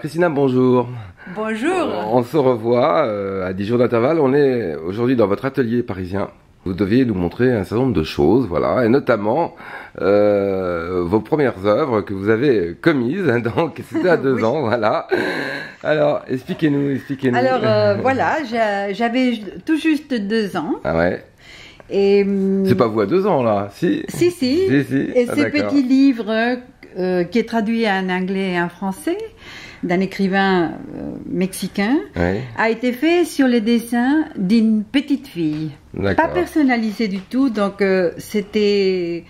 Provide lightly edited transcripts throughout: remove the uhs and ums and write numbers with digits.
Christina, bonjour. Bonjour. On se revoit à 10 jours d'intervalle. On est aujourd'hui dans votre atelier parisien. Vous deviez nous montrer un certain nombre de choses, voilà, et notamment vos premières œuvres que vous avez commises, donc c'était à 2 Oui. ans, voilà. Alors, expliquez-nous. Alors voilà, j'avais tout juste 2 ans. Ah ouais. Et C'est pas vous à 2 ans là, si? Si. Et Ah, ce d'accord. petit livre qui est traduit en anglais et en français d'un écrivain mexicain Ouais. a été fait sur les dessins d'une petite fille. Pas D'accord. personnalisé du tout, donc c'était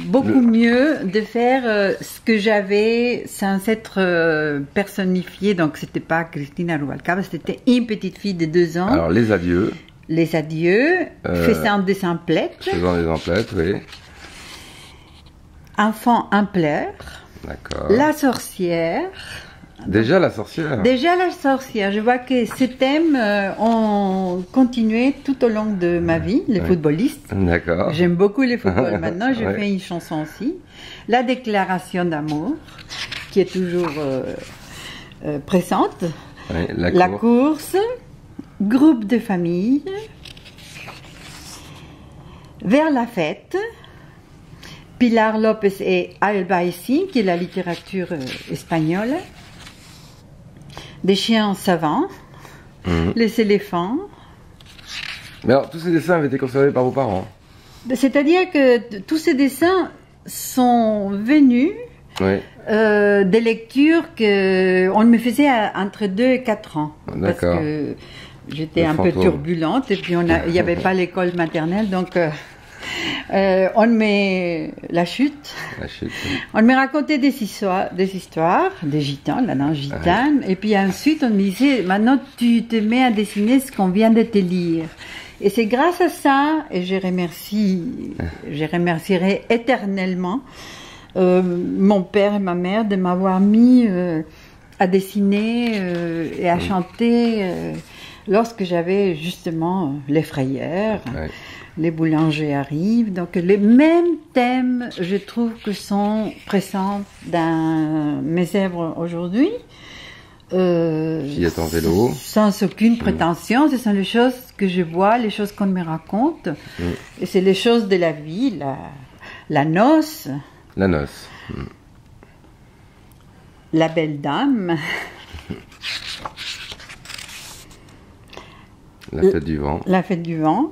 beaucoup mieux de faire ce que j'avais sans être personnifié. Donc c'était pas Cristina Rubalcaba, c'était une petite fille de 2 ans. Alors, les adieux, Les adieux, faisant des emplettes, faisant les emplettes, oui. enfant en pleurs, D'accord. la sorcière. Déjà la sorcière. Déjà la sorcière, je vois que ces thèmes ont continué tout au long de ma vie, les Ouais. footballistes. D'accord. J'aime beaucoup les footballs maintenant, je Ouais. fais une chanson aussi. La déclaration d'amour, qui est toujours présente. Ouais, La course, groupe de famille, vers la fête, Pilar Lopez et Albaicín, qui est la littérature espagnole, des chiens savants, les éléphants. Mais alors, tous ces dessins avaient été conservés par vos parents? C'est-à-dire que tous ces dessins sont venus Oui. des lectures qu'on me faisait entre 2 et 4 ans. Parce D'accord. que j'étais Le un peu fantôme. turbulente et puis il n'y avait pas l'école maternelle, donc on me la chute. La chute. On me racontait des histoires, des gitanes, la danse gitane, et puis ensuite on me disait maintenant tu te mets à dessiner ce qu'on vient de te lire. Et c'est grâce à ça, et je remercierai éternellement mon père et ma mère de m'avoir mis à dessiner et à chanter lorsque j'avais justement les frayeurs. Ouais. Les boulangers arrivent, donc les mêmes thèmes, je trouve que sont présents dans mes œuvres aujourd'hui. Fillette en vélo. Sans aucune prétention, ce sont les choses que je vois, les choses qu'on me raconte, et c'est les choses de la vie, la noce, La noce. la belle dame, La fête du vent. la fête du vent.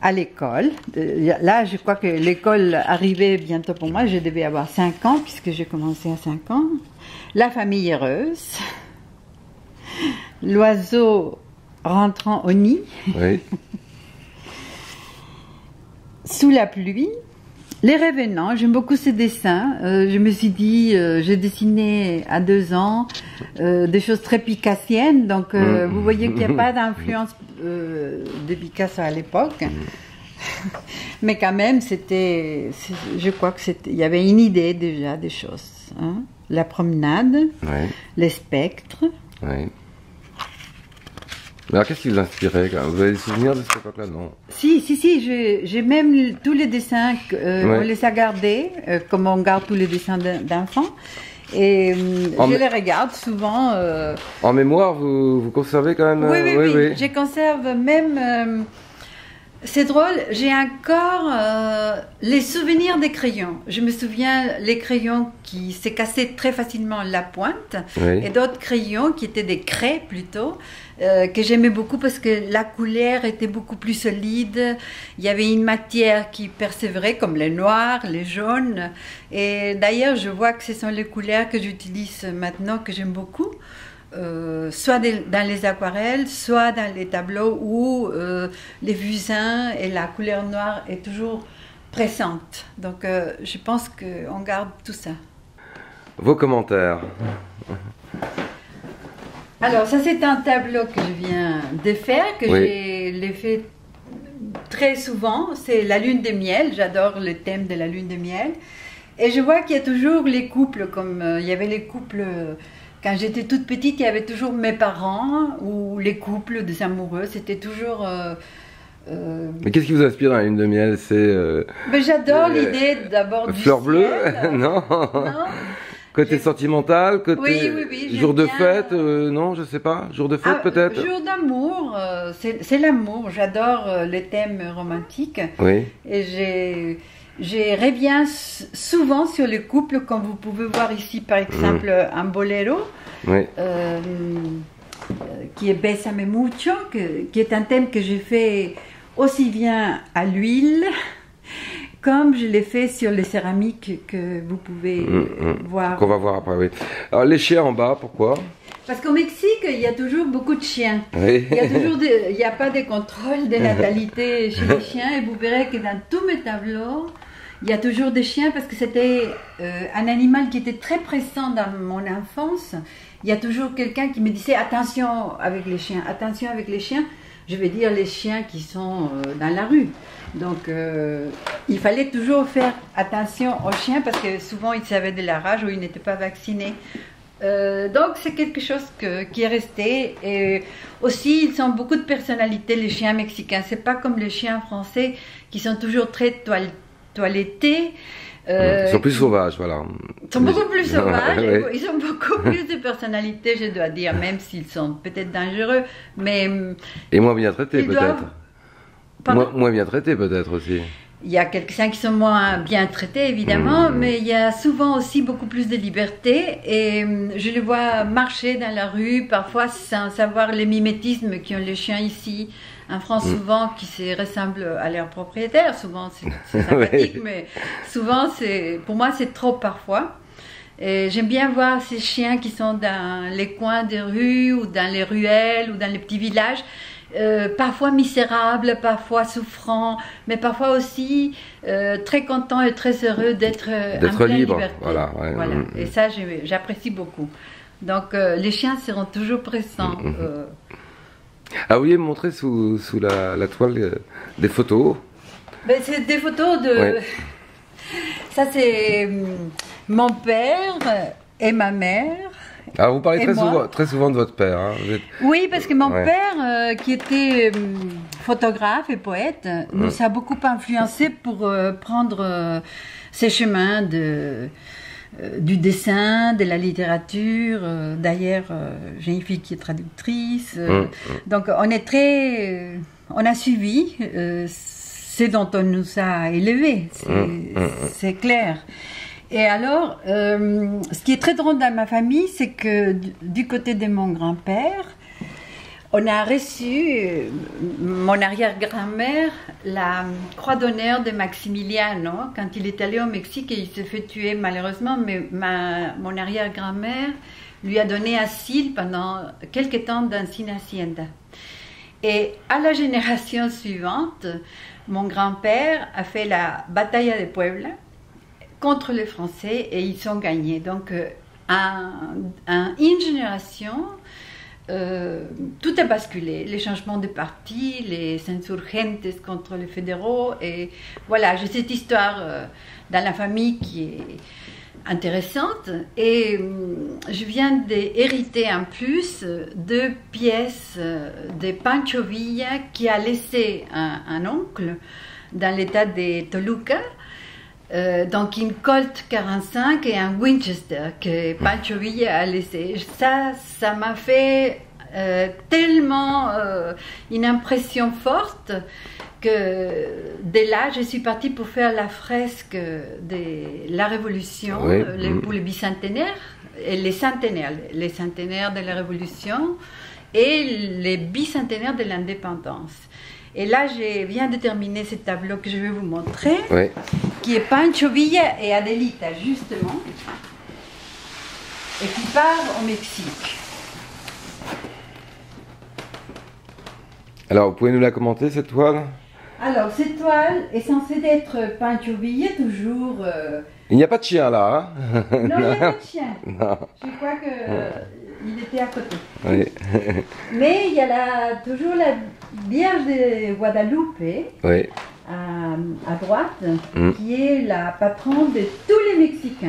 À l'école. Là, je crois que l'école arrivait bientôt pour moi. Je devais avoir 5 ans, puisque j'ai commencé à 5 ans. La famille heureuse. L'oiseau rentrant au nid. Oui. Sous la pluie. Les revenants. J'aime beaucoup ces dessins. Je me suis dit, j'ai dessiné à 2 ans des choses très picassiennes. Donc, vous voyez qu'il n'y a pas d'influence de Picasso à l'époque. Mais quand même, je crois que il y avait une idée déjà des choses. Hein. La promenade, Oui. les spectres. Oui. Mais alors, qu'est-ce qui vous inspirait quand même? Vous avez des souvenirs de cette époque-là? Non. Si, j'ai même tous les dessins, on les a gardés, comme on garde tous les dessins d'enfants. Et je les regarde souvent. En mémoire, vous conservez quand même? Oui. Je conserve même. C'est drôle, j'ai encore les souvenirs des crayons. Je me souviens les crayons qui se cassaient très facilement la pointe, Oui. et d'autres crayons qui étaient des craies plutôt, que j'aimais beaucoup parce que la couleur était beaucoup plus solide. Il y avait une matière qui persévérait, comme les noirs, les jaunes. Et d'ailleurs, je vois que ce sont les couleurs que j'utilise maintenant, que j'aime beaucoup. Soit dans les aquarelles, soit dans les tableaux où les fusains et la couleur noire est toujours présente. Donc je pense qu'on garde tout ça. Vos commentaires? Alors ça c'est un tableau que je viens de faire, que j'ai fait très souvent. C'est la lune de miel, j'adore le thème de la lune de miel. Et je vois qu'il y a toujours les couples, comme il y avait les couples... Quand j'étais toute petite, il y avait toujours mes parents ou les couples des amoureux. C'était toujours... Mais qu'est-ce qui vous inspire dans la lune de miel? C'est... J'adore l'idée d'abord du fleur bleue? ciel. Non. Non. Côté sentimental, côté oui, jour de bien, fête, non, je sais pas. Jour de fête peut-être. Jour d'amour, c'est l'amour. J'adore les thèmes romantiques. Oui. Et j'ai reviens souvent sur le couple, comme vous pouvez voir ici, par exemple, un boléro. Oui. Qui est Bésame mucho, qui est un thème que j'ai fait aussi bien à l'huile comme je l'ai fait sur les céramiques que vous pouvez voir. Qu'on va voir après, oui. Alors les chiens en bas, pourquoi? Parce qu'au Mexique, il y a toujours beaucoup de chiens. Oui. Il n'y a pas de contrôle de natalité chez les chiens, et vous verrez que dans tous mes tableaux, il y a toujours des chiens, parce que c'était un animal qui était très présent dans mon enfance. Il y a toujours quelqu'un qui me disait attention avec les chiens, attention avec les chiens. Je vais dire les chiens qui sont dans la rue. Donc il fallait toujours faire attention aux chiens, parce que souvent ils avaient de la rage ou ils n'étaient pas vaccinés. Donc c'est quelque chose qui est resté. Et aussi ils ont beaucoup de personnalité, les chiens mexicains. C'est pas comme les chiens français qui sont toujours très toilettés. Ils sont plus sauvages, voilà. Ils sont beaucoup plus sauvages, Ouais. ils ont beaucoup plus de personnalité, je dois dire, même s'ils sont peut-être dangereux, mais... Et moins bien traités peut-être. Pardon ? Moins bien traités peut-être aussi. Il y a quelques-uns qui sont moins bien traités, évidemment, mais il y a souvent aussi beaucoup plus de liberté, et je les vois marcher dans la rue, parfois sans savoir les mimétismes qu'ont les chiens ici. En France, souvent, qui se ressemblent à leur propriétaire. Souvent, c'est sympathique, mais souvent, pour moi, c'est trop parfois. Et j'aime bien voir ces chiens qui sont dans les coins des rues, ou dans les ruelles, ou dans les petits villages, parfois misérables, parfois souffrants, mais parfois aussi très contents et très heureux d'être en pleine libre. liberté. Voilà. Et ça, j'apprécie beaucoup. Donc, les chiens seront toujours présents. Ah, vous vouliez me montrer sous la toile des photos? Ben, c'est des photos de... Ouais. Ça, c'est mon père et ma mère. Ah, vous parlez Et très souvent de votre père. Hein. Oui, parce que mon Ouais. père, qui était photographe et poète, nous a beaucoup influencés pour prendre ces chemins du dessin, de la littérature. D'ailleurs, j'ai une fille qui est traductrice. Donc, on a suivi ce dont on nous a élevés, c'est clair. Et alors, ce qui est très drôle dans ma famille, c'est que du côté de mon grand-père, on a reçu, mon arrière-grand-mère, la croix d'honneur de Maximiliano quand il est allé au Mexique, et il s'est fait tuer malheureusement, mais mon arrière-grand-mère lui a donné asile pendant quelques temps dans une hacienda. Et à la génération suivante, mon grand-père a fait la bataille de Puebla contre les Français, et ils ont gagné. Donc, une génération, tout a basculé. Les changements de parti, les insurgentes contre les fédéraux. Et voilà, j'ai cette histoire dans la famille qui est intéressante. Et je viens d'hériter en plus 2 pièces de Pancho Villa, qui a laissé un oncle dans l'état de Toluca. Donc une Colt 45 et un Winchester que Pancho Villa a laissé. Ça m'a fait tellement une impression forte que dès là, je suis partie pour faire la fresque de la Révolution, pour le bicentenaire, et les centenaires de la Révolution et les bicentenaires de l'indépendance. Et là, je viens de terminer ce tableau que je vais vous montrer, qui est Pancho Villa et Adelita, justement, et qui part au Mexique. Alors, vous pouvez nous la commenter, cette toile? Alors, cette toile est censée être Pancho Villa, toujours... Il n'y a pas de chien, là, hein? Non, il n'y a pas de chien. Non. Je crois qu'il était à côté. Oui. Mais il y a toujours la Vierge de Guadalupe, Oui. à droite, qui est la patronne de tous les Mexicains,